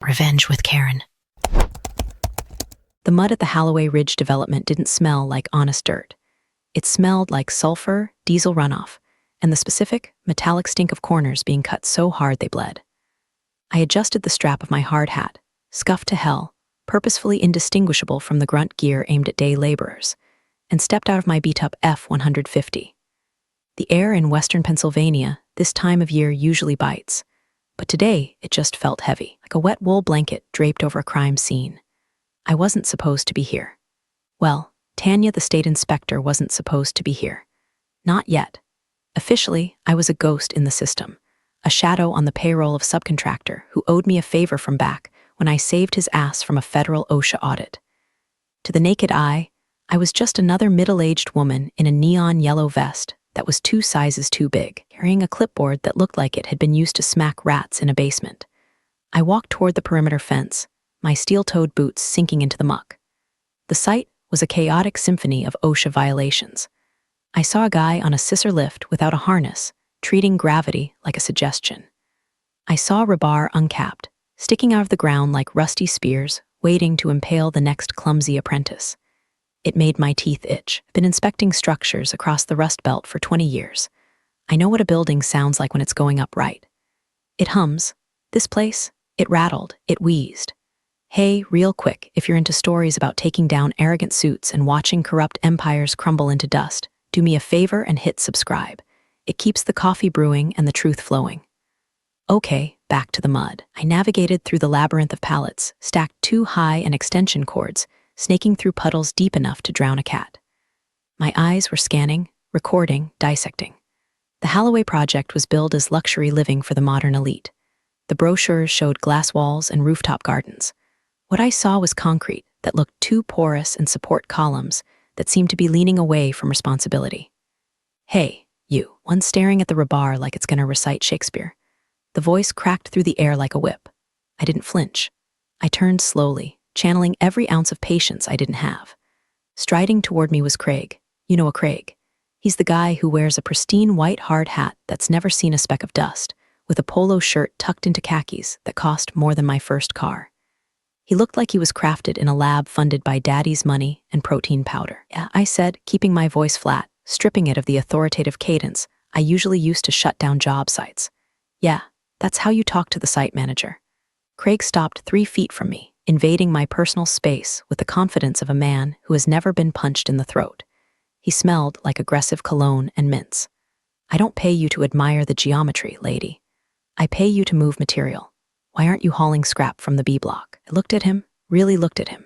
Revenge with Karen. The mud at the Holloway Ridge development didn't smell like honest dirt. It smelled like sulfur, diesel runoff, and the specific, metallic stink of corners being cut so hard they bled. I adjusted the strap of my hard hat, scuffed to hell, purposefully indistinguishable from the grunt gear aimed at day laborers, and stepped out of my beat-up F-150. The air in western Pennsylvania this time of year usually bites, but today it just felt heavy, like a wet wool blanket draped over a crime scene. I wasn't supposed to be here. Well, Tanya, the state inspector, wasn't supposed to be here. Not yet. Officially, I was a ghost in the system, a shadow on the payroll of subcontractor who owed me a favor from back when I saved his ass from a federal OSHA audit. To the naked eye, I was just another middle-aged woman in a neon yellow vest that was 2 sizes too big, carrying a clipboard that looked like it had been used to smack rats in a basement. I walked toward the perimeter fence, my steel-toed boots sinking into the muck. The site was a chaotic symphony of OSHA violations. I saw a guy on a scissor lift without a harness, treating gravity like a suggestion. I saw rebar uncapped, sticking out of the ground like rusty spears, waiting to impale the next clumsy apprentice. It made my teeth itch. I've been inspecting structures across the Rust Belt for 20 years. I know what a building sounds like when it's going up right. It hums. This place, it rattled, it wheezed. Hey, real quick, if you're into stories about taking down arrogant suits and watching corrupt empires crumble into dust, do me a favor and hit subscribe. It keeps the coffee brewing and the truth flowing. Okay, back to the mud. I navigated through the labyrinth of pallets, stacked too high and extension cords, snaking through puddles deep enough to drown a cat. My eyes were scanning, recording, dissecting. The Holloway project was billed as luxury living for the modern elite. The brochures showed glass walls and rooftop gardens. What I saw was concrete that looked too porous and support columns that seemed to be leaning away from responsibility. Hey, you, one staring at the rebar like it's gonna recite Shakespeare. The voice cracked through the air like a whip. I didn't flinch. I turned slowly, channeling every ounce of patience I didn't have. Striding toward me was Craig. You know a Craig. He's the guy who wears a pristine white hard hat that's never seen a speck of dust, with a polo shirt tucked into khakis that cost more than my first car. He looked like he was crafted in a lab funded by daddy's money and protein powder. Yeah, I said, keeping my voice flat, stripping it of the authoritative cadence I usually used to shut down job sites. Yeah, that's how you talk to the site manager. Craig stopped 3 feet from me, invading my personal space with the confidence of a man who has never been punched in the throat. He smelled like aggressive cologne and mints. I don't pay you to admire the geometry, lady. I pay you to move material. Why aren't you hauling scrap from the B block? I looked at him, really looked at him.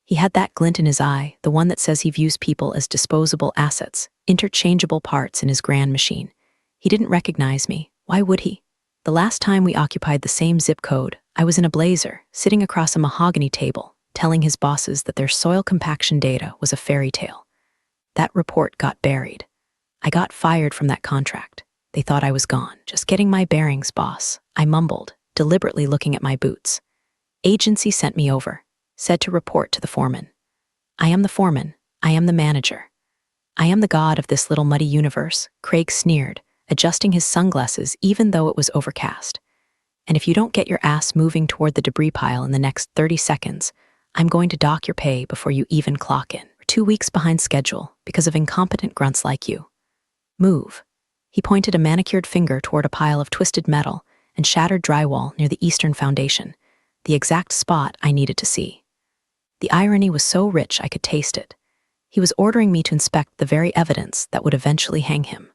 He had that glint in his eye, the one that says he views people as disposable assets, interchangeable parts in his grand machine. He didn't recognize me. Why would he? The last time we occupied the same zip code, I was in a blazer, sitting across a mahogany table, telling his bosses that their soil compaction data was a fairy tale. That report got buried. I got fired from that contract. They thought I was gone. Just getting my bearings, boss, I mumbled, deliberately looking at my boots. Agency sent me over, said to report to the foreman. I am the foreman. I am the manager. I am the god of this little muddy universe, Craig sneered, adjusting his sunglasses even though it was overcast. And if you don't get your ass moving toward the debris pile in the next 30 seconds, I'm going to dock your pay before you even clock in. We're 2 weeks behind schedule because of incompetent grunts like you. Move. He pointed a manicured finger toward a pile of twisted metal and shattered drywall near the eastern foundation, the exact spot I needed to see. The irony was so rich I could taste it. He was ordering me to inspect the very evidence that would eventually hang him.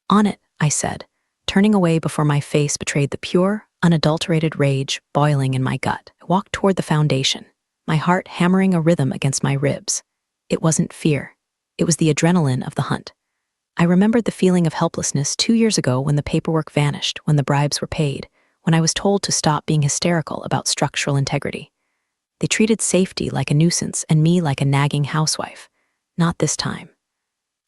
On it, I said, turning away before my face betrayed the pure, unadulterated rage boiling in my gut. I walked toward the foundation, my heart hammering a rhythm against my ribs. It wasn't fear. It was the adrenaline of the hunt. I remembered the feeling of helplessness 2 years ago when the paperwork vanished, when the bribes were paid, when I was told to stop being hysterical about structural integrity. They treated safety like a nuisance and me like a nagging housewife. Not this time.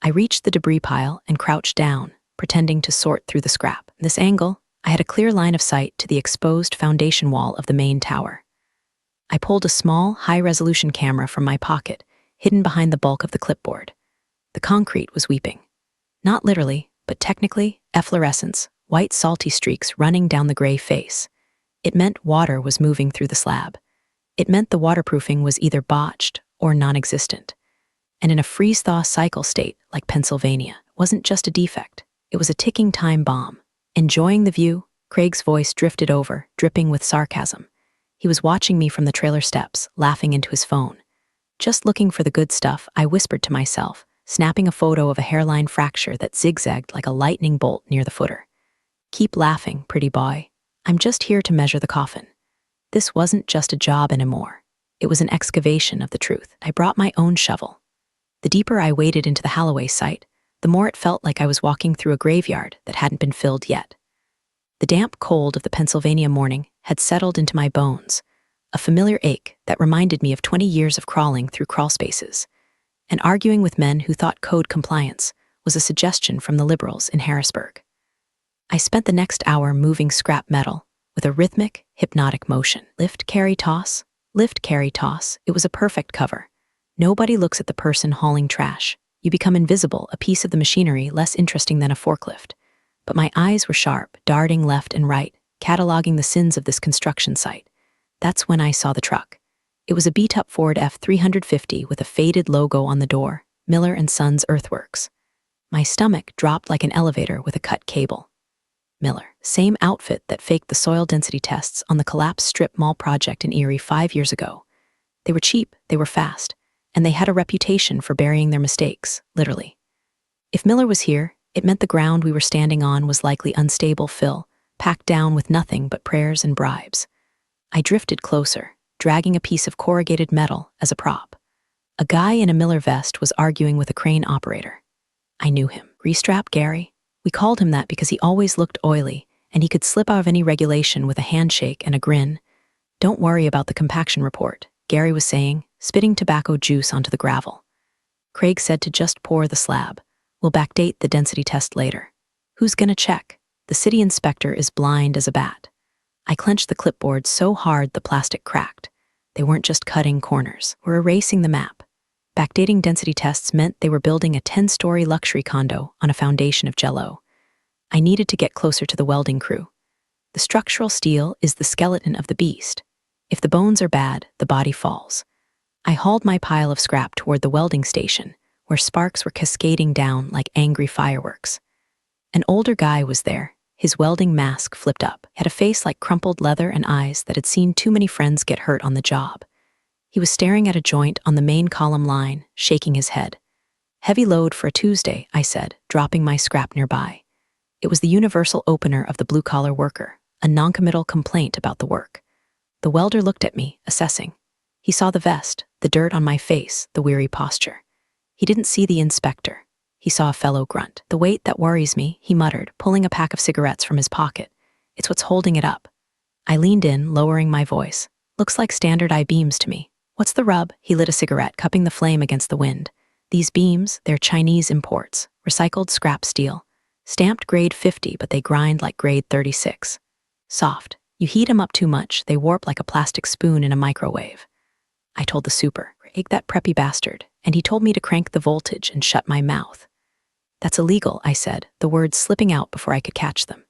I reached the debris pile and crouched down, pretending to sort through the scrap. From this angle, I had a clear line of sight to the exposed foundation wall of the main tower. I pulled a small, high-resolution camera from my pocket, hidden behind the bulk of the clipboard. The concrete was weeping. Not literally, but technically, efflorescence, white salty streaks running down the gray face. It meant water was moving through the slab. It meant the waterproofing was either botched or non-existent. And in a freeze-thaw cycle state like Pennsylvania, it wasn't just a defect. It was a ticking time bomb. Enjoying the view, Craig's voice drifted over, dripping with sarcasm. He was watching me from the trailer steps, laughing into his phone. Just looking for the good stuff, I whispered to myself, snapping a photo of a hairline fracture that zigzagged like a lightning bolt near the footer. Keep laughing, pretty boy. I'm just here to measure the coffin. This wasn't just a job anymore. It was an excavation of the truth. I brought my own shovel. The deeper I waded into the Holloway site, the more it felt like I was walking through a graveyard that hadn't been filled yet. The damp cold of the Pennsylvania morning had settled into my bones, a familiar ache that reminded me of 20 years of crawling through crawl spaces, and arguing with men who thought code compliance was a suggestion from the liberals in Harrisburg. I spent the next hour moving scrap metal with a rhythmic, hypnotic motion. Lift, carry, toss. Lift, carry, toss. It was a perfect cover. Nobody looks at the person hauling trash. You become invisible, a piece of the machinery less interesting than a forklift. But my eyes were sharp, darting left and right, cataloging the sins of this construction site. That's when I saw the truck. It was a beat-up Ford F-350 with a faded logo on the door, Miller & Sons Earthworks. My stomach dropped like an elevator with a cut cable. Miller, same outfit that faked the soil density tests on the collapsed strip mall project in Erie 5 years ago. They were cheap, they were fast, and they had a reputation for burying their mistakes, literally. If Miller was here, it meant the ground we were standing on was likely unstable fill, packed down with nothing but prayers and bribes. I drifted closer, dragging a piece of corrugated metal as a prop. A guy in a Miller vest was arguing with a crane operator. I knew him. Greasetrap Gary? We called him that because he always looked oily, and he could slip out of any regulation with a handshake and a grin. Don't worry about the compaction report, Gary was saying, spitting tobacco juice onto the gravel. Craig said to just pour the slab. We'll backdate the density test later. Who's gonna check? The city inspector is blind as a bat. I clenched the clipboard so hard the plastic cracked. They weren't just cutting corners. We're erasing the map. Backdating density tests meant they were building a 10-story luxury condo on a foundation of Jell-O. I needed to get closer to the welding crew. The structural steel is the skeleton of the beast. If the bones are bad, the body falls. I hauled my pile of scrap toward the welding station, where sparks were cascading down like angry fireworks. An older guy was there, his welding mask flipped up, had a face like crumpled leather and eyes that had seen too many friends get hurt on the job. He was staring at a joint on the main column line, shaking his head. Heavy load for a Tuesday, I said, dropping my scrap nearby. It was the universal opener of the blue-collar worker, a noncommittal complaint about the work. The welder looked at me, assessing. He saw the vest, the dirt on my face, the weary posture. He didn't see the inspector. He saw a fellow grunt. The weight that worries me, he muttered, pulling a pack of cigarettes from his pocket. It's what's holding it up. I leaned in, lowering my voice. Looks like standard I-beams to me. What's the rub? He lit a cigarette, cupping the flame against the wind. These beams, they're Chinese imports, recycled scrap steel. Stamped grade 50, but they grind like grade 36. Soft. You heat 'em up too much, they warp like a plastic spoon in a microwave. I told the super, egg that preppy bastard, and he told me to crank the voltage and shut my mouth. That's illegal, I said, the words slipping out before I could catch them.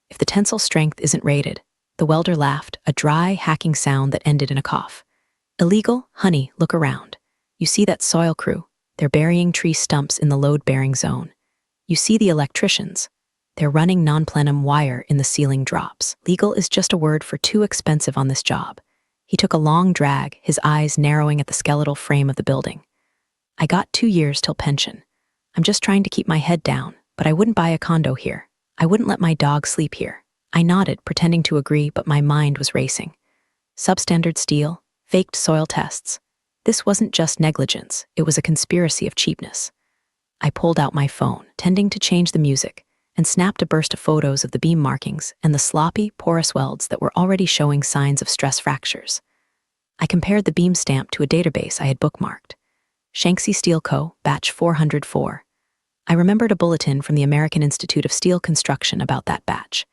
If the tensile strength isn't rated, the welder laughed, a dry, hacking sound that ended in a cough. Illegal? Honey, look around. You see that soil crew? They're burying tree stumps in the load-bearing zone. You see the electricians? They're running non-plenum wire in the ceiling drops. Legal is just a word for too expensive on this job. He took a long drag, his eyes narrowing at the skeletal frame of the building. I got 2 years till pension. I'm just trying to keep my head down, but I wouldn't buy a condo here. I wouldn't let my dog sleep here. I nodded, pretending to agree, but my mind was racing. Substandard steel, faked soil tests. This wasn't just negligence, it was a conspiracy of cheapness. I pulled out my phone, tending to change the music, and snapped a burst of photos of the beam markings and the sloppy, porous welds that were already showing signs of stress fractures. I compared the beam stamp to a database I had bookmarked. Shanksy Steel Co., batch 404. I remembered a bulletin from the American Institute of Steel Construction about that batch.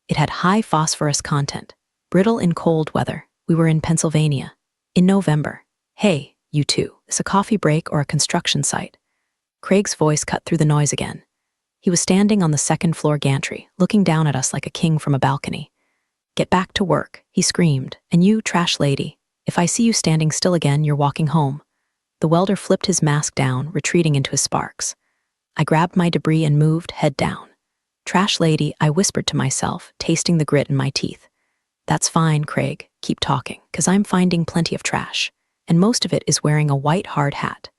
It had high phosphorus content, brittle in cold weather. We were in Pennsylvania. In November. Hey, you two, is a coffee break or a construction site? Craig's voice cut through the noise again. He was standing on the second-floor gantry, looking down at us like a king from a balcony. "Get back to work," he screamed. "And you, trash lady, if I see you standing still again, you're walking home." The welder flipped his mask down, retreating into his sparks. I grabbed my debris and moved, head down. "Trash lady," I whispered to myself, tasting the grit in my teeth. "That's fine, Craig. Keep talking, 'cause I'm finding plenty of trash. And most of it is wearing a white hard hat.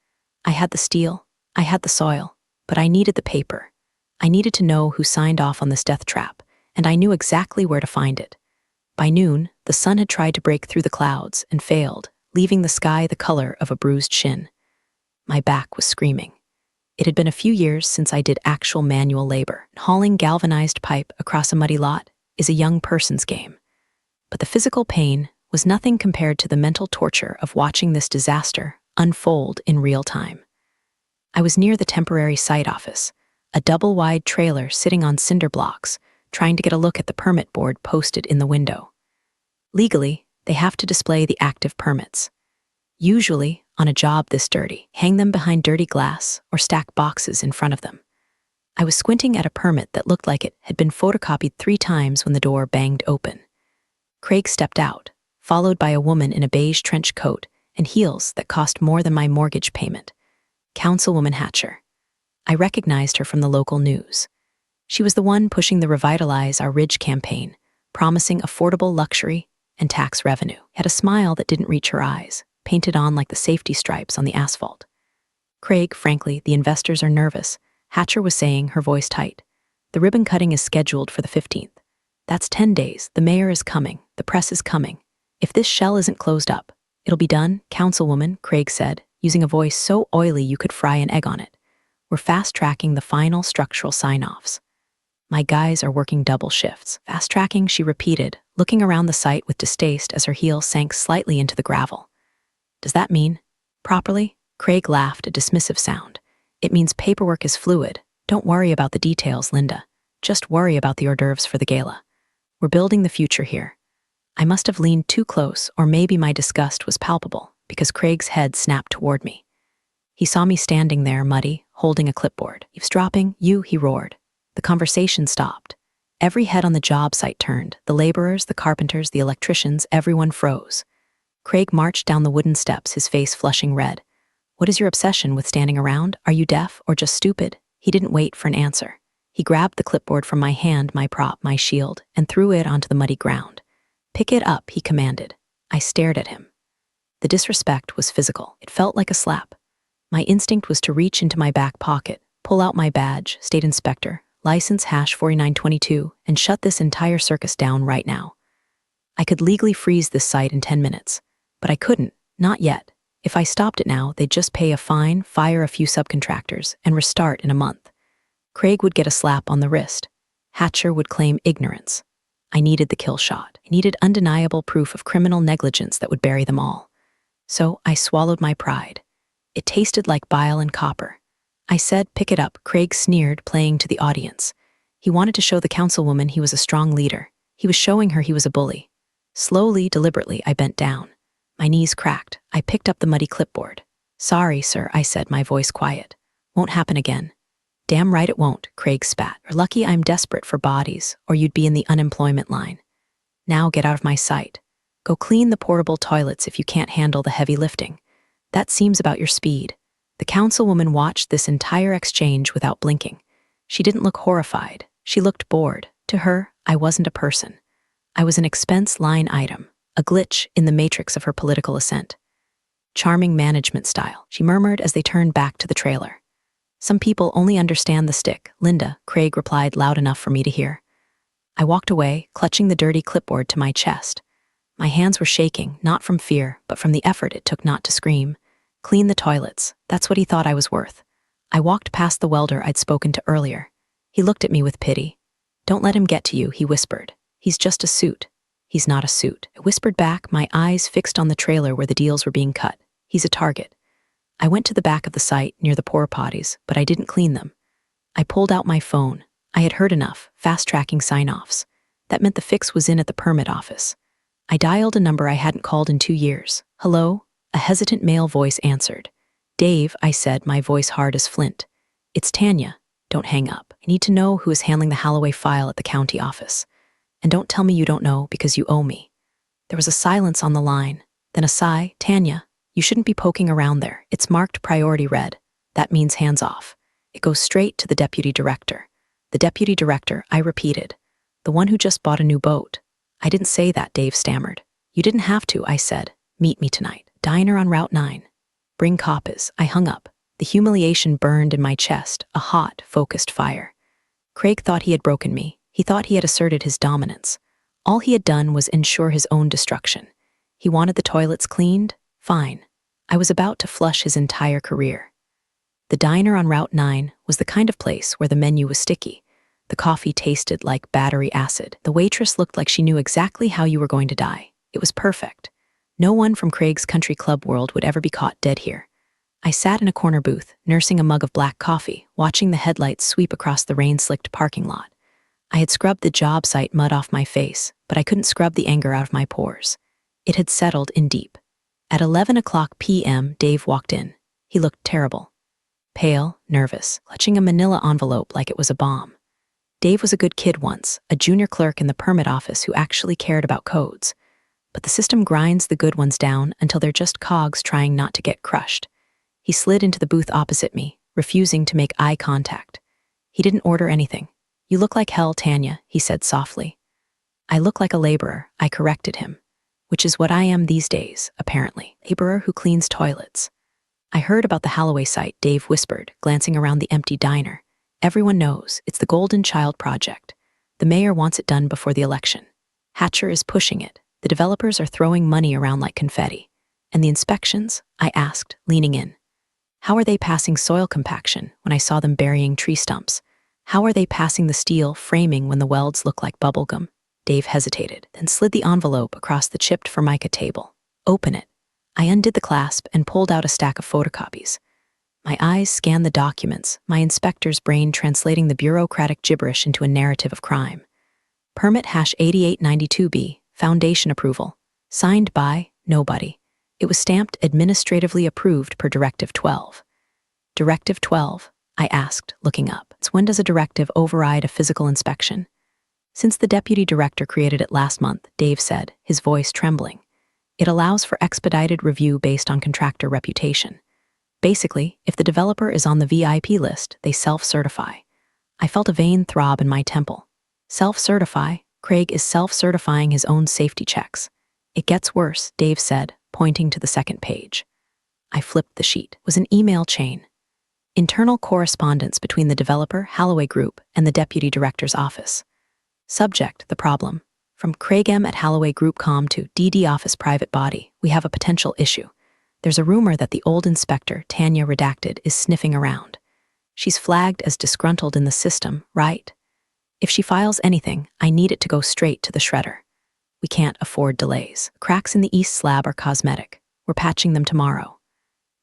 I had the steel, I had the soil, but I needed the paper. I needed to know who signed off on this death trap, and I knew exactly where to find it." By noon, the sun had tried to break through the clouds and failed, leaving the sky the color of a bruised shin. My back was screaming. It had been a few years since I did actual manual labor. Hauling galvanized pipe across a muddy lot is a young person's game. But the physical pain was nothing compared to the mental torture of watching this disaster unfold in real time. I was near the temporary site office, a double-wide trailer sitting on cinder blocks, trying to get a look at the permit board posted in the window. Legally, they have to display the active permits. Usually, on a job this dirty, hang them behind dirty glass or stack boxes in front of them. I was squinting at a permit that looked like it had been photocopied 3 times when the door banged open. Craig stepped out, followed by a woman in a beige trench coat and heels that cost more than my mortgage payment. Councilwoman Hatcher. I recognized her from the local news. She was the one pushing the Revitalize Our Ridge campaign, promising affordable luxury and tax revenue. Had a smile that didn't reach her eyes, painted on like the safety stripes on the asphalt. "Craig, frankly, the investors are nervous," Hatcher was saying, her voice tight. "The ribbon cutting is scheduled for the 15th. That's 10 days. The mayor is coming. The press is coming. If this shell isn't closed up, it'll be done, Councilwoman," Craig said, using a voice so oily you could fry an egg on it. "We're fast-tracking the final structural sign-offs." "My guys are working double shifts." "Fast-tracking," she repeated, looking around the site with distaste as her heel sank slightly into the gravel. "Does that mean properly?" Craig laughed, a dismissive sound. "It means paperwork is fluid. Don't worry about the details, Linda. Just worry about the hors d'oeuvres for the gala. We're building the future here." I must have leaned too close, or maybe my disgust was palpable, because Craig's head snapped toward me. He saw me standing there, muddy, holding a clipboard. "Eavesdropping, you," he roared. The conversation stopped. Every head on the job site turned. The laborers, the carpenters, the electricians, everyone froze. Craig marched down the wooden steps, his face flushing red. "What is your obsession with standing around? Are you deaf or just stupid?" He didn't wait for an answer. He grabbed the clipboard from my hand, my prop, my shield, and threw it onto the muddy ground. "Pick it up," he commanded. I stared at him. The disrespect was physical. It felt like a slap. My instinct was to reach into my back pocket, pull out my badge, state inspector, license #4922, and shut this entire circus down right now. I could legally freeze this site in 10 minutes, but I couldn't, not yet. If I stopped it now, they'd just pay a fine, fire a few subcontractors, and restart in a month. Craig would get a slap on the wrist. Hatcher would claim ignorance. I needed the kill shot. I needed undeniable proof of criminal negligence that would bury them all. So I swallowed my pride. It tasted like bile and copper. I said, "Pick it up," Craig sneered, playing to the audience. He wanted to show the councilwoman he was a strong leader. He was showing her he was a bully. Slowly, deliberately, I bent down. My knees cracked. I picked up the muddy clipboard. "Sorry, sir," I said, my voice quiet. "Won't happen again." "Damn right it won't," Craig spat. "You're lucky I'm desperate for bodies, or you'd be in the unemployment line. Now get out of my sight. Go clean the portable toilets if you can't handle the heavy lifting. That seems about your speed." The councilwoman watched this entire exchange without blinking. She didn't look horrified. She looked bored. To her, I wasn't a person. I was an expense line item, a glitch in the matrix of her political ascent. "Charming management style," she murmured as they turned back to the trailer. "Some people only understand the stick, Linda," Craig replied loud enough for me to hear. I walked away, clutching the dirty clipboard to my chest. My hands were shaking, not from fear, but from the effort it took not to scream. Clean the toilets. That's what he thought I was worth. I walked past the welder I'd spoken to earlier. He looked at me with pity. "Don't let him get to you," he whispered. "He's just a suit." "He's not a suit," I whispered back, my eyes fixed on the trailer where the deals were being cut. "He's a target." I went to the back of the site, near the porta potties, but I didn't clean them. I pulled out my phone. I had heard enough, fast-tracking sign-offs. That meant the fix was in at the permit office. I dialed a number I hadn't called in 2 years. "Hello?" A hesitant male voice answered. "Dave," I said, my voice hard as flint. "It's Tanya. Don't hang up. I need to know who is handling the Holloway file at the county office." And don't tell me you don't know because you owe me. There was a silence on the line, then a sigh. Tanya, you shouldn't be poking around there. It's marked priority red. That means hands off. It goes straight to the deputy director. The deputy director, I repeated. The one who just bought a new boat. I didn't say that, Dave stammered. You didn't have to, I said. Meet me tonight. Diner on Route 9. Bring coppers. I hung up. The humiliation burned in my chest, a hot, focused fire. Craig thought he had broken me. He thought he had asserted his dominance. All he had done was ensure his own destruction. He wanted the toilets cleaned? Fine. I was about to flush his entire career. The diner on Route 9 was the kind of place where the menu was sticky. The coffee tasted like battery acid. The waitress looked like she knew exactly how you were going to die. It was perfect. No one from Craig's country club world would ever be caught dead here. I sat in a corner booth, nursing a mug of black coffee, watching the headlights sweep across the rain-slicked parking lot. I had scrubbed the job site mud off my face, but I couldn't scrub the anger out of my pores. It had settled in deep. At 11:00 p.m., Dave walked in. He looked terrible. Pale, nervous, clutching a manila envelope like it was a bomb. Dave was a good kid once, a junior clerk in the permit office who actually cared about codes. But the system grinds the good ones down until they're just cogs trying not to get crushed. He slid into the booth opposite me, refusing to make eye contact. He didn't order anything. You look like hell, Tanya, he said softly. I look like a laborer, I corrected him. Which is what I am these days, apparently. Laborer who cleans toilets. I heard about the Holloway site, Dave whispered, glancing around the empty diner. Everyone knows, it's the Golden Child project. The mayor wants it done before the election. Hatcher is pushing it. The developers are throwing money around like confetti. And the inspections? I asked, leaning in. How are they passing soil compaction when I saw them burying tree stumps? How are they passing the steel framing when the welds look like bubblegum? Dave hesitated, then slid the envelope across the chipped formica table. Open it. I undid the clasp and pulled out a stack of photocopies. My eyes scanned the documents, my inspector's brain translating the bureaucratic gibberish into a narrative of crime. Permit #8892B, foundation approval. Signed by nobody. It was stamped administratively approved per Directive 12. Directive 12, I asked, looking up. When does a directive override a physical inspection? Since the deputy director created it last month, Dave said, his voice trembling. It allows for expedited review based on contractor reputation. Basically, if the developer is on the VIP list, they self-certify. I felt a vein throb in my temple. Self-certify? Craig is self-certifying his own safety checks. It gets worse, Dave said, pointing to the second page. I flipped the sheet. It was an email chain. Internal correspondence between the developer, Holloway Group, and the deputy director's office. Subject, the problem. From Craig M. at Holloway Group Com to DD Office Private Body, we have a potential issue. There's a rumor that the old inspector, Tanya redacted, is sniffing around. She's flagged as disgruntled in the system, right? If she files anything, I need it to go straight to the shredder. We can't afford delays. Cracks in the east slab are cosmetic. We're patching them tomorrow.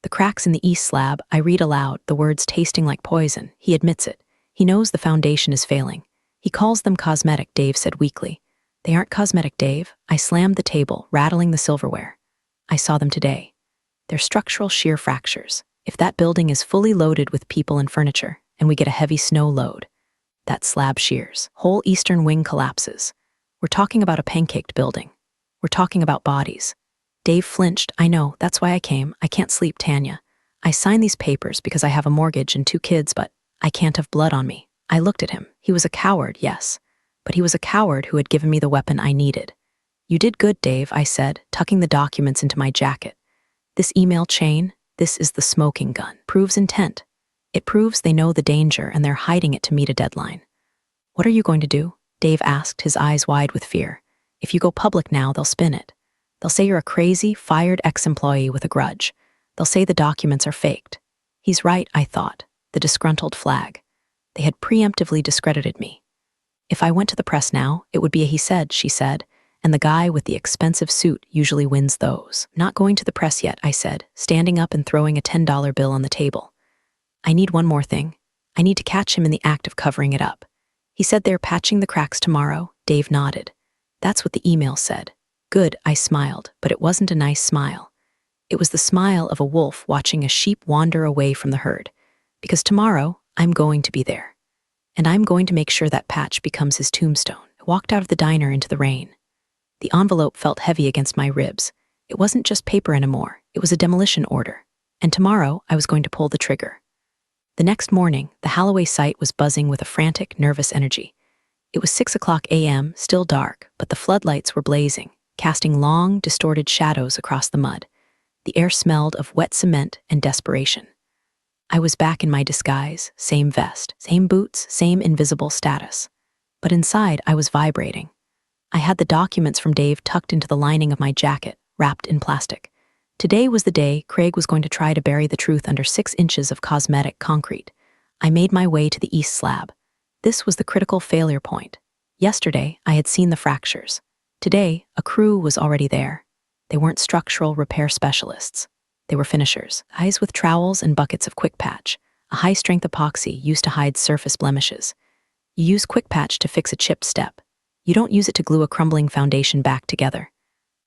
The cracks in the east slab, I read aloud, the words tasting like poison. He admits it. He knows the foundation is failing. He calls them cosmetic, Dave said weakly. They aren't cosmetic, Dave. I slammed the table, rattling the silverware. I saw them today. They're structural shear fractures. If that building is fully loaded with people and furniture, and we get a heavy snow load, that slab shears. Whole eastern wing collapses. We're talking about a pancaked building. We're talking about bodies. Dave flinched. I know, that's why I came. I can't sleep, Tanya. I signed these papers because I have a mortgage and 2 kids, but I can't have blood on me. I looked at him. He was a coward, yes. But he was a coward who had given me the weapon I needed. You did good, Dave, I said, tucking the documents into my jacket. This email chain, this is the smoking gun. Proves intent. It proves they know the danger and they're hiding it to meet a deadline. What are you going to do? Dave asked, his eyes wide with fear. If you go public now, they'll spin it. They'll say you're a crazy, fired ex-employee with a grudge. They'll say the documents are faked. He's right, I thought. The disgruntled flag. They had preemptively discredited me. If I went to the press now, it would be a he said, she said, and the guy with the expensive suit usually wins those. Not going to the press yet, I said, standing up and throwing a $10 bill on the table. I need one more thing. I need to catch him in the act of covering it up. He said they're patching the cracks tomorrow. Dave nodded. That's what the email said. Good, I smiled, but it wasn't a nice smile. It was the smile of a wolf watching a sheep wander away from the herd. Because tomorrow, I'm going to be there. And I'm going to make sure that patch becomes his tombstone. I walked out of the diner into the rain. The envelope felt heavy against my ribs. It wasn't just paper anymore, it was a demolition order. And tomorrow, I was going to pull the trigger. The next morning, the Holloway site was buzzing with a frantic, nervous energy. It was 6 a.m., still dark, but the floodlights were blazing, casting long, distorted shadows across the mud. The air smelled of wet cement and desperation. I was back in my disguise, same vest, same boots, same invisible status. But inside, I was vibrating. I had the documents from Dave tucked into the lining of my jacket, wrapped in plastic. Today was the day Craig was going to try to bury the truth under 6 inches of cosmetic concrete. I made my way to the east slab. This was the critical failure point. Yesterday, I had seen the fractures. Today, a crew was already there. They weren't structural repair specialists. They were finishers, guys with trowels and buckets of Quick Patch, a high-strength epoxy used to hide surface blemishes. You use Quick Patch to fix a chipped step. You don't use it to glue a crumbling foundation back together.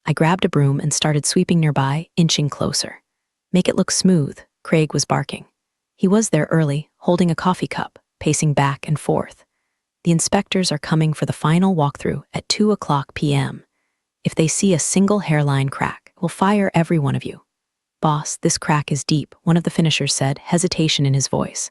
I grabbed a broom and started sweeping nearby, inching closer. Make it look smooth, Craig was barking. He was there early, holding a coffee cup, pacing back and forth. The inspectors are coming for the final walkthrough at 2 p.m. If they see a single hairline crack, we'll fire every one of you. Boss, this crack is deep, one of the finishers said, hesitation in his voice.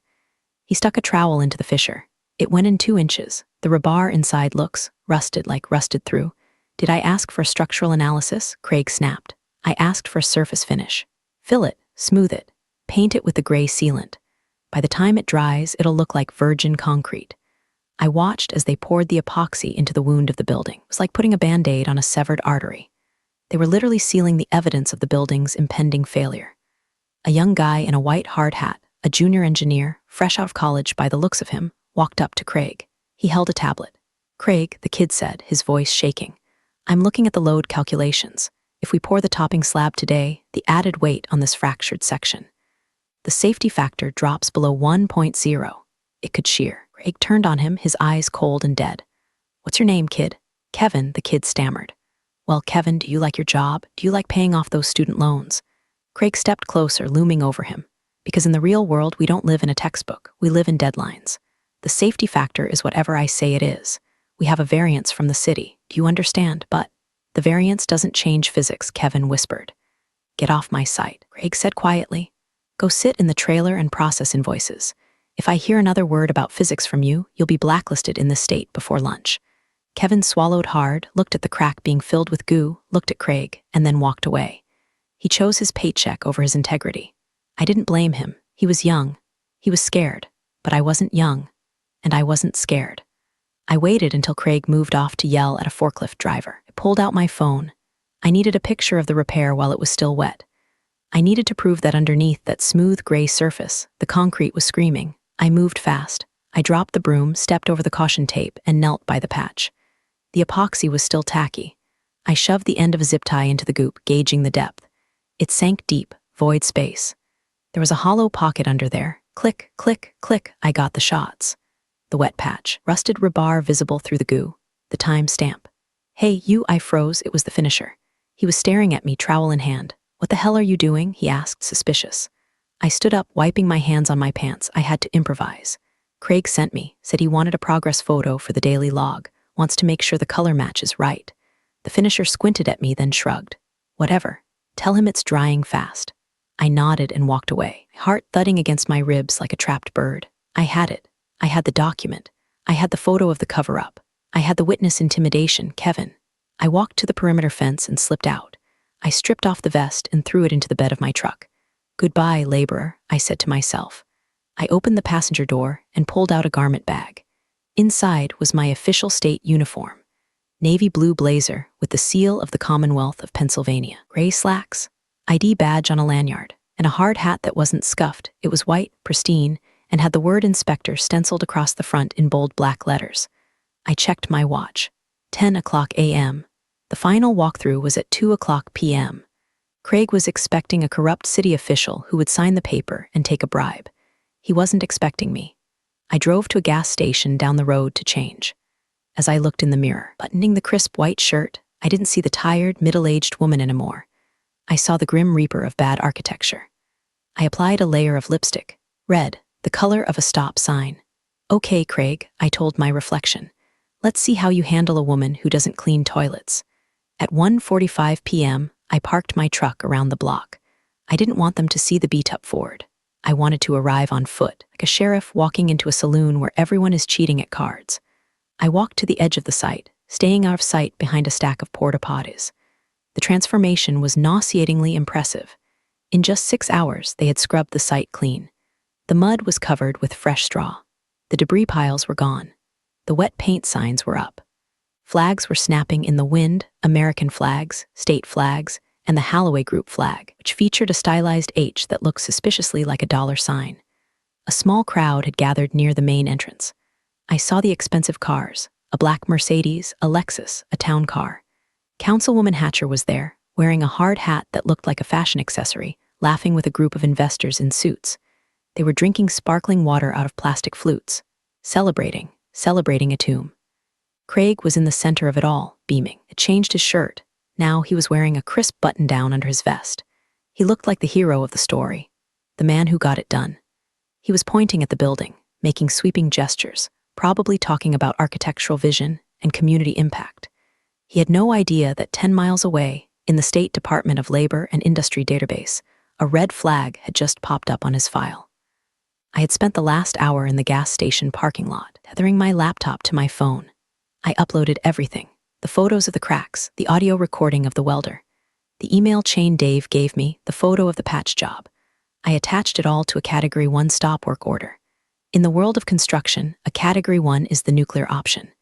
He stuck a trowel into the fissure. It went in 2 inches. The rebar inside looks rusted, like rusted through. Did I ask for a structural analysis? Craig snapped. I asked for a surface finish. Fill it, smooth it, paint it with the gray sealant. By the time it dries, it'll look like virgin concrete. I watched as they poured the epoxy into the wound of the building. It was like putting a Band-Aid on a severed artery. They were literally sealing the evidence of the building's impending failure. A young guy in a white hard hat, a junior engineer, fresh out of college by the looks of him, walked up to Craig. He held a tablet. Craig, the kid said, his voice shaking. I'm looking at the load calculations. If we pour the topping slab today, the added weight on this fractured section. The safety factor drops below 1.0. It could shear. Craig turned on him, his eyes cold and dead. What's your name, kid? Kevin, the kid stammered. Well, Kevin, do you like your job? Do you like paying off those student loans? Craig stepped closer, looming over him. Because in the real world, we don't live in a textbook. We live in deadlines. The safety factor is whatever I say it is. We have a variance from the city. Do you understand? But the variance doesn't change physics, Kevin whispered. Get off my site, Craig said quietly. Go sit in the trailer and process invoices. If I hear another word about physics from you, you'll be blacklisted in this state before lunch. Kevin swallowed hard, looked at the crack being filled with goo, looked at Craig, and then walked away. He chose his paycheck over his integrity. I didn't blame him. He was young. He was scared. But I wasn't young. And I wasn't scared. I waited until Craig moved off to yell at a forklift driver. I pulled out my phone. I needed a picture of the repair while it was still wet. I needed to prove that underneath that smooth gray surface, the concrete was screaming. I moved fast. I dropped the broom, stepped over the caution tape, and knelt by the patch. The epoxy was still tacky. I shoved the end of a zip tie into the goop, gauging the depth. It sank deep, void space. There was a hollow pocket under there. Click, click, click, I got the shots. The wet patch, rusted rebar visible through the goo, the time stamp. Hey, you, I froze, it was the finisher. He was staring at me, trowel in hand. What the hell are you doing? He asked, suspicious. I stood up, wiping my hands on my pants. I had to improvise. Craig sent me, said he wanted a progress photo for the daily log, wants to make sure the color match is right. The finisher squinted at me, then shrugged. Whatever. Tell him it's drying fast. I nodded and walked away, heart thudding against my ribs like a trapped bird. I had it. I had the document. I had the photo of the cover-up. I had the witness intimidation, Kevin. I walked to the perimeter fence and slipped out. I stripped off the vest and threw it into the bed of my truck. Goodbye, laborer, I said to myself. I opened the passenger door and pulled out a garment bag. Inside was my official state uniform. Navy blue blazer with the seal of the Commonwealth of Pennsylvania. Gray slacks, ID badge on a lanyard, and a hard hat that wasn't scuffed. It was white, pristine, and had the word inspector stenciled across the front in bold black letters. I checked my watch. 10 a.m. The final walkthrough was at 2 p.m. Craig was expecting a corrupt city official who would sign the paper and take a bribe. He wasn't expecting me. I drove to a gas station down the road to change. As I looked in the mirror, buttoning the crisp white shirt, I didn't see the tired, middle-aged woman anymore. I saw the grim reaper of bad architecture. I applied a layer of lipstick, red, the color of a stop sign. Okay, Craig, I told my reflection. Let's see how you handle a woman who doesn't clean toilets. At 1:45 p.m., I parked my truck around the block. I didn't want them to see the beat-up Ford. I wanted to arrive on foot, like a sheriff walking into a saloon where everyone is cheating at cards. I walked to the edge of the site, staying out of sight behind a stack of porta-potties. The transformation was nauseatingly impressive. In just 6 hours, they had scrubbed the site clean. The mud was covered with fresh straw. The debris piles were gone. The wet paint signs were up. Flags were snapping in the wind, American flags, state flags, and the Holloway Group flag, which featured a stylized H that looked suspiciously like a dollar sign. A small crowd had gathered near the main entrance. I saw the expensive cars, a black Mercedes, a Lexus, a town car. Councilwoman Hatcher was there, wearing a hard hat that looked like a fashion accessory, laughing with a group of investors in suits. They were drinking sparkling water out of plastic flutes, celebrating a tomb. Craig was in the center of it all, beaming. It changed his shirt. Now he was wearing a crisp button-down under his vest. He looked like the hero of the story, the man who got it done. He was pointing at the building, making sweeping gestures, probably talking about architectural vision and community impact. He had no idea that 10 miles away, in the State Department of Labor and Industry database, a red flag had just popped up on his file. I had spent the last hour in the gas station parking lot, tethering my laptop to my phone. I uploaded everything, the photos of the cracks, the audio recording of the welder, the email chain Dave gave me, the photo of the patch job. I attached it all to a Category 1 stop work order. In the world of construction, a Category 1 is the nuclear option.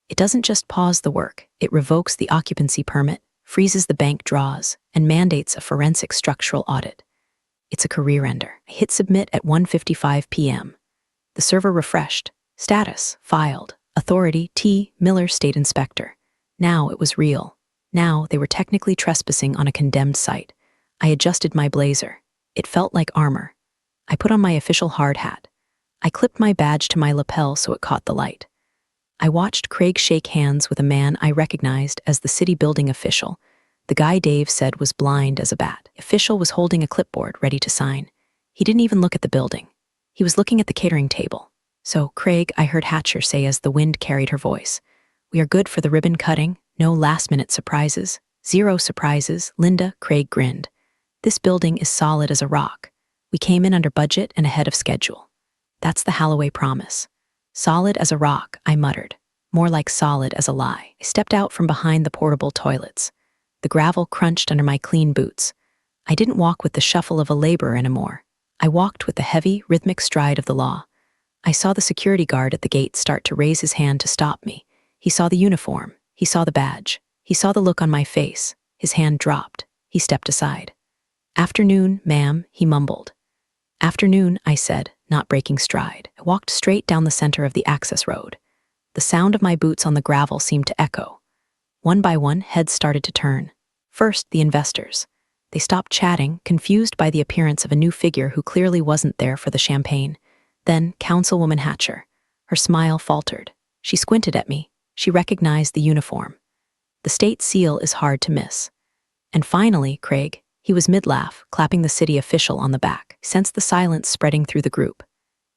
It doesn't just pause the work, it revokes the occupancy permit, freezes the bank draws, and mandates a forensic structural audit. It's a career ender. I hit submit at 1:55 p.m. The server refreshed. Status, filed. Authority, T. Miller State Inspector. Now it was real. Now they were technically trespassing on a condemned site. I adjusted my blazer. It felt like armor. I put on my official hard hat. I clipped my badge to my lapel so it caught the light. I watched Craig shake hands with a man I recognized as the city building official. The guy Dave said was blind as a bat. The official was holding a clipboard ready to sign. He didn't even look at the building. He was looking at the catering table. So, Craig, I heard Hatcher say as the wind carried her voice. We are good for the ribbon cutting, no last-minute surprises. 0 surprises, Linda. Craig grinned. This building is solid as a rock. We came in under budget and ahead of schedule. That's the Holloway promise. Solid as a rock, I muttered. More like solid as a lie. I stepped out from behind the portable toilets. The gravel crunched under my clean boots. I didn't walk with the shuffle of a laborer anymore. I walked with the heavy, rhythmic stride of the law. I saw the security guard at the gate start to raise his hand to stop me. He saw the uniform. He saw the badge. He saw the look on my face. His hand dropped. He stepped aside. Afternoon, ma'am, he mumbled. Afternoon, I said, not breaking stride. I walked straight down the center of the access road. The sound of my boots on the gravel seemed to echo. One by one, heads started to turn. First, the investors. They stopped chatting, confused by the appearance of a new figure who clearly wasn't there for the champagne. Then, Councilwoman Hatcher. Her smile faltered. She squinted at me. She recognized the uniform. The state seal is hard to miss. And finally, Craig. He was mid-laugh, clapping the city official on the back. He sensed the silence spreading through the group.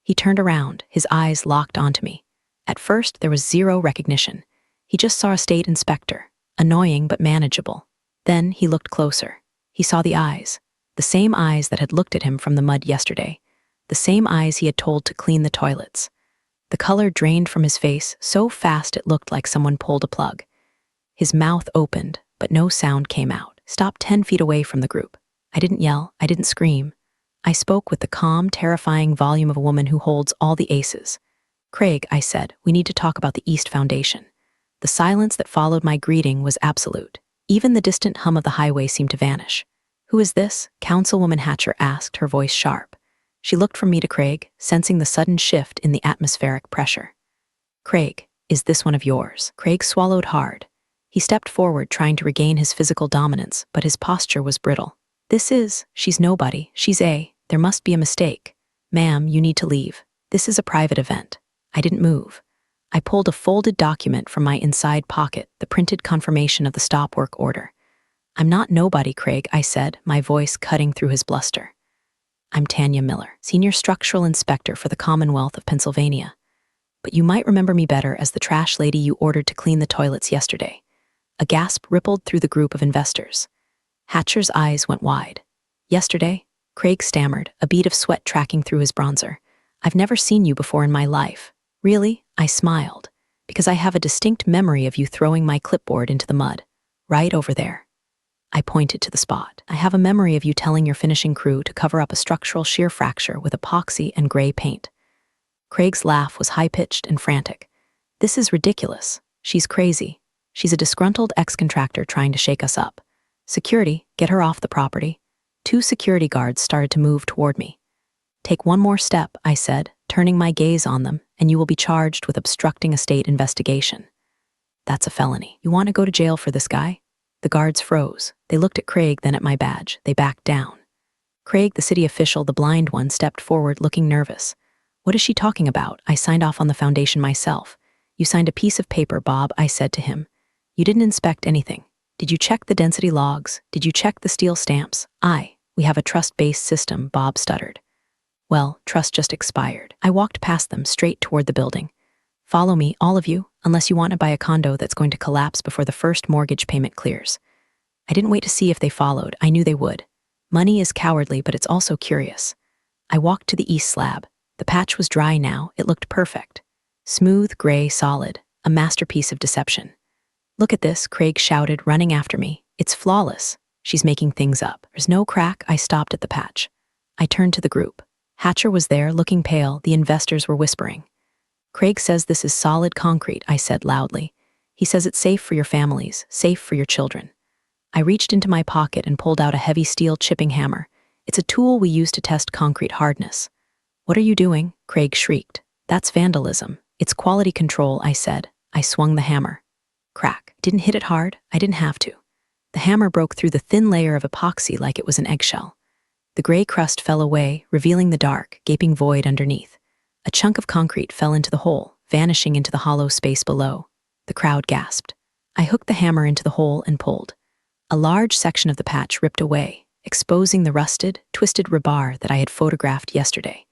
He turned around, his eyes locked onto me. At first, there was 0 recognition. He just saw a state inspector, annoying but manageable. Then he looked closer. He saw the eyes, the same eyes that had looked at him from the mud yesterday, the same eyes he had told to clean the toilets. The color drained from his face so fast it looked like someone pulled a plug. His mouth opened, but no sound came out. Stopped 10 feet away from the group. I didn't yell, I didn't scream. I spoke with the calm, terrifying volume of a woman who holds all the aces. Craig, I said, we need to talk about the East Foundation. The silence that followed my greeting was absolute. Even the distant hum of the highway seemed to vanish. Who is this? Councilwoman Hatcher asked, her voice sharp. She looked from me to Craig, sensing the sudden shift in the atmospheric pressure. Craig, is this one of yours? Craig swallowed hard. He stepped forward, trying to regain his physical dominance, but his posture was brittle. She's nobody. There must be a mistake. Ma'am, you need to leave. This is a private event. I didn't move. I pulled a folded document from my inside pocket, the printed confirmation of the stop work order. I'm not nobody, Craig, I said, my voice cutting through his bluster. I'm Tanya Miller, Senior Structural Inspector for the Commonwealth of Pennsylvania. but you might remember me better as the trash lady you ordered to clean the toilets yesterday." A gasp rippled through the group of investors. Hatcher's eyes went wide. "Yesterday?" Craig stammered, a bead of sweat tracking through his bronzer. "I've never seen you before in my life." "Really?" I smiled. "Because I have a distinct memory of you throwing my clipboard into the mud. Right over there." I pointed to the spot. "I have a memory of you telling your finishing crew to cover up a structural shear fracture with epoxy and gray paint." Craig's laugh was high-pitched and frantic. "This is ridiculous. She's crazy. She's a disgruntled ex-contractor trying to shake us up. Security, get her off the property." 2 security guards started to move toward me. "Take one more step," I said, turning my gaze on them, "and you will be charged with obstructing a state investigation." "That's a felony. You want to go to jail for this guy?" The guards froze. They looked at Craig, then at my badge. They backed down. Craig, the city official, the blind one, stepped forward, looking nervous. "What is she talking about? I signed off on the foundation myself." "You signed a piece of paper, Bob," I said to him. "You didn't inspect anything. Did you check the density logs? Did you check the steel stamps?" "We have a trust-based system," Bob stuttered. "Well, trust just expired." I walked past them, straight toward the building. "Follow me, all of you, unless you want to buy a condo that's going to collapse before the first mortgage payment clears." I didn't wait to see if they followed. I knew they would. Money is cowardly, but it's also curious. I walked to the east slab. The patch was dry now. It looked perfect. Smooth, gray, solid. A masterpiece of deception. "Look at this," Craig shouted, running after me. "It's flawless. She's making things up. There's no crack." I stopped at the patch. I turned to the group. Hatcher was there, looking pale. The investors were whispering. "Craig says this is solid concrete," I said loudly. "He says it's safe for your families, safe for your children." I reached into my pocket and pulled out a heavy steel chipping hammer. "It's a tool we use to test concrete hardness." "What are you doing?" Craig shrieked. "That's vandalism. It's quality control," I said. I swung the hammer. Crack. Didn't hit it hard. I didn't have to. The hammer broke through the thin layer of epoxy like it was an eggshell. The gray crust fell away, revealing the dark, gaping void underneath. A chunk of concrete fell into the hole, vanishing into the hollow space below. The crowd gasped. I hooked the hammer into the hole and pulled. A large section of the patch ripped away, exposing the rusted, twisted rebar that I had photographed yesterday.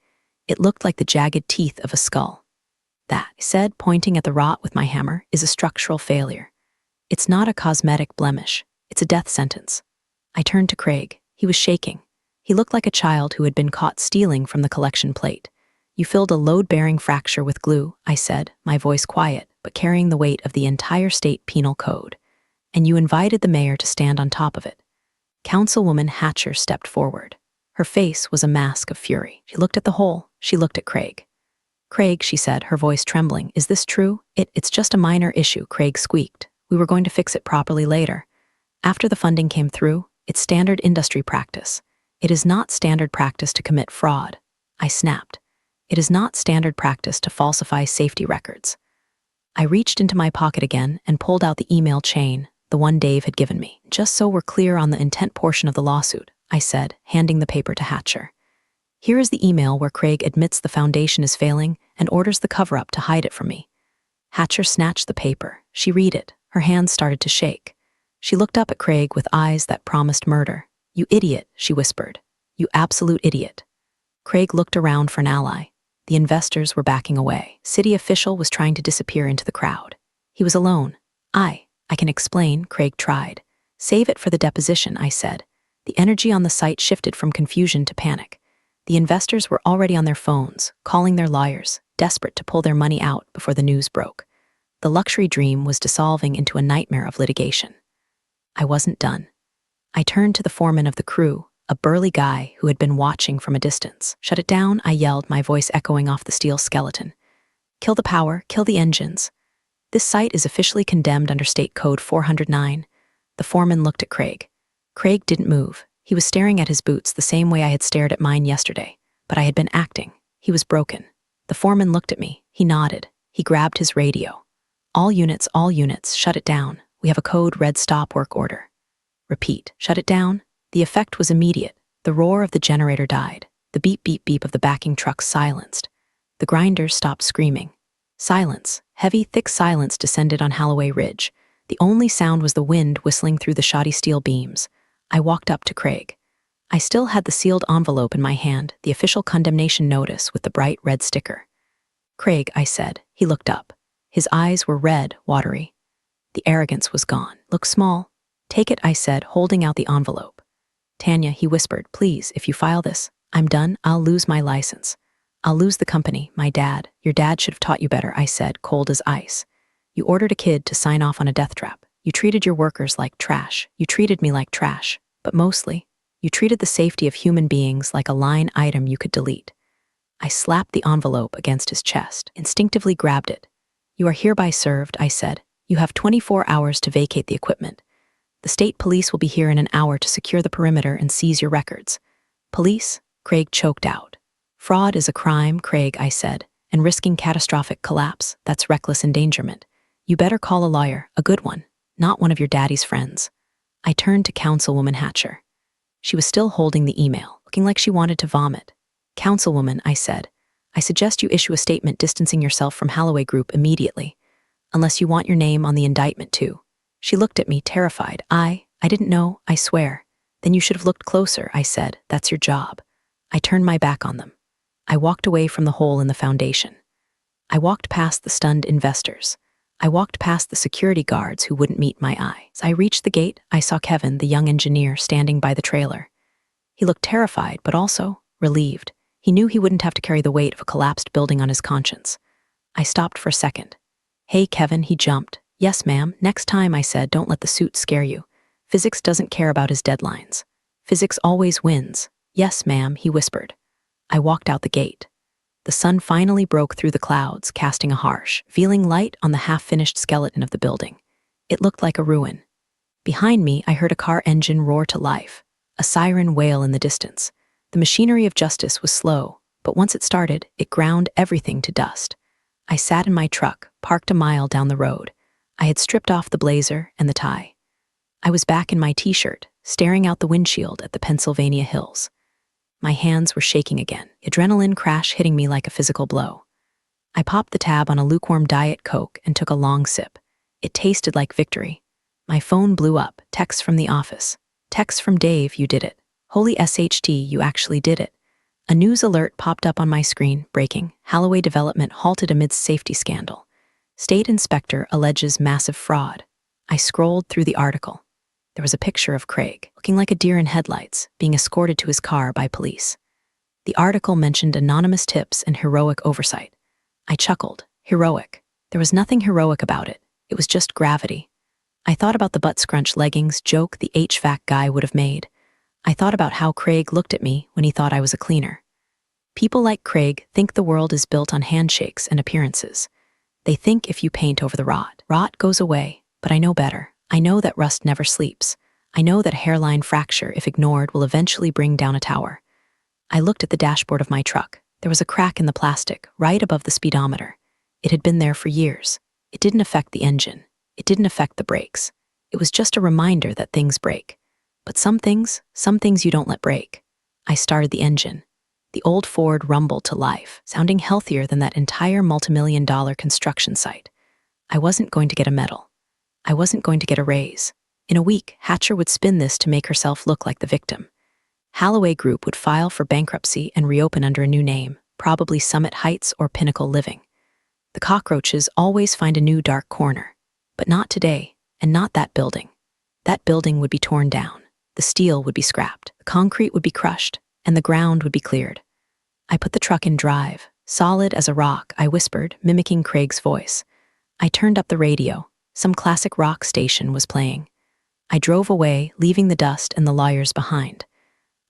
It looked like the jagged teeth of a skull. "That," I said, pointing at the rot with my hammer, "is a structural failure. It's not a cosmetic blemish. It's a death sentence." I turned to Craig. He was shaking. He looked like a child who had been caught stealing from the collection plate. "You filled a load-bearing fracture with glue," I said, my voice quiet, but carrying the weight of the entire state penal code. "And you invited the mayor to stand on top of it." Councilwoman Hatcher stepped forward. Her face was a mask of fury. She looked at the hole. She looked at Craig. "Craig," she said, her voice trembling, "is this true?" It's just a minor issue," Craig squeaked. "We were going to fix it properly later. After the funding came through, it's standard industry practice." "It is not standard practice to commit fraud." I snapped. "It is not standard practice to falsify safety records." I reached into my pocket again and pulled out the email chain, the one Dave had given me. "Just so we're clear on the intent portion of the lawsuit," I said, handing the paper to Hatcher. "Here is the email where Craig admits the foundation is failing and orders the cover-up to hide it from me." Hatcher snatched the paper. She read it. Her hands started to shake. She looked up at Craig with eyes that promised murder. "You idiot," she whispered. "You absolute idiot." Craig looked around for an ally. The investors were backing away. City official was trying to disappear into the crowd. He was alone. I can explain," Craig tried. "Save it for the deposition," I said. The energy on the site shifted from confusion to panic. The investors were already on their phones, calling their lawyers, desperate to pull their money out before the news broke. The luxury dream was dissolving into a nightmare of litigation. I wasn't done. I turned to the foreman of the crew, a burly guy who had been watching from a distance. "Shut it down," I yelled, my voice echoing off the steel skeleton. "Kill the power, kill the engines. This site is officially condemned under State Code 409. The foreman looked at Craig. Craig didn't move. He was staring at his boots the same way I had stared at mine yesterday, but I had been acting. He was broken. The foreman looked at me. He nodded. He grabbed his radio. All units, shut it down. We have a code red stop work order." Repeat, "Shut it down." The effect was immediate. The roar of the generator died. The beep, beep, beep of the backing truck silenced. The grinders stopped screaming. Silence, heavy, thick silence descended on Holloway Ridge. The only sound was the wind whistling through the shoddy steel beams. I walked up to Craig. I still had the sealed envelope in my hand, the official condemnation notice with the bright red sticker. Craig, I said. He looked up. His eyes were red, watery. The arrogance was gone. Look small. Take it, I said, holding out the envelope. Tanya, he whispered, please, if you file this, I'm done. I'll lose my license. I'll lose the company, my dad. Your dad should have taught you better, I said, cold as ice. You ordered a kid to sign off on a death trap. You treated your workers like trash. You treated me like trash. But mostly, you treated the safety of human beings like a line item you could delete. I slapped the envelope against his chest, instinctively grabbed it. You are hereby served, I said. You have 24 hours to vacate the equipment. The state police will be here in an hour to secure the perimeter and seize your records. Police? Craig choked out. Fraud is a crime, Craig, I said, and risking catastrophic collapse, that's reckless endangerment. You better call a lawyer, a good one, not one of your daddy's friends. I turned to Councilwoman Hatcher. She was still holding the email, looking like she wanted to vomit. Councilwoman, I said, I suggest you issue a statement distancing yourself from Holloway Group immediately. Unless you want your name on the indictment too. She looked at me, terrified. I didn't know, I swear. Then you should have looked closer, I said. That's your job. I turned my back on them. I walked away from the hole in the foundation. I walked past the stunned investors. I walked past the security guards who wouldn't meet my eye. As I reached the gate, I saw Kevin, the young engineer, standing by the trailer. He looked terrified, but also relieved. He knew he wouldn't have to carry the weight of a collapsed building on his conscience. I stopped for a second. Hey, Kevin, he jumped. Yes, ma'am. Next time, I said, don't let the suit scare you. Physics doesn't care about his deadlines. Physics always wins. Yes, ma'am, he whispered. I walked out the gate. The sun finally broke through the clouds, casting a harsh, veiling light on the half-finished skeleton of the building. It looked like a ruin. Behind me, I heard a car engine roar to life, a siren wail in the distance. The machinery of justice was slow, but once it started, it ground everything to dust. I sat in my truck, parked a mile down the road. I had stripped off the blazer and the tie. I was back in my t-shirt, staring out the windshield at the Pennsylvania hills. My hands were shaking again, adrenaline crash hitting me like a physical blow. I popped the tab on a lukewarm Diet Coke and took a long sip. It tasted like victory. My phone blew up, text from the office. Text from Dave, you did it. Holy SHT, you actually did it. A news alert popped up on my screen, breaking. Holloway development halted amidst safety scandal. State inspector alleges massive fraud. I scrolled through the article. There was a picture of Craig, looking like a deer in headlights, being escorted to his car by police. The article mentioned anonymous tips and heroic oversight. I chuckled. Heroic. There was nothing heroic about it. It was just gravity. I thought about the butt-scrunch leggings joke the HVAC guy would have made. I thought about how Craig looked at me when he thought I was a cleaner. People like Craig think the world is built on handshakes and appearances. They think if you paint over the rot goes away, but I know better. I know that rust never sleeps. I know that a hairline fracture, if ignored, will eventually bring down a tower. I looked at the dashboard of my truck. There was a crack in the plastic, right above the speedometer. It had been there for years. It didn't affect the engine. It didn't affect the brakes. It was just a reminder that things break. But some things you don't let break. I started the engine. The old Ford rumbled to life, sounding healthier than that entire multimillion-dollar construction site. I wasn't going to get a medal. I wasn't going to get a raise. In a week, Hatcher would spin this to make herself look like the victim. Holloway Group would file for bankruptcy and reopen under a new name, probably Summit Heights or Pinnacle Living. The cockroaches always find a new dark corner. But not today, and not that building. That building would be torn down. The steel would be scrapped. The concrete would be crushed, and the ground would be cleared. I put the truck in drive. Solid as a rock, I whispered, mimicking Craig's voice. I turned up the radio. Some classic rock station was playing. I drove away, leaving the dust and the lawyers behind.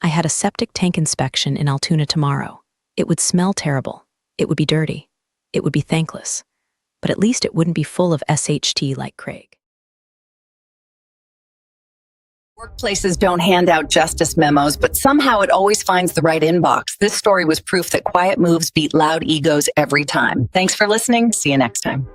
I had a septic tank inspection in Altoona tomorrow. It would smell terrible. It would be dirty. It would be thankless. But at least it wouldn't be full of SHT like Craig. Workplaces don't hand out justice memos, but somehow it always finds the right inbox. This story was proof that quiet moves beat loud egos every time. Thanks for listening. See you next time.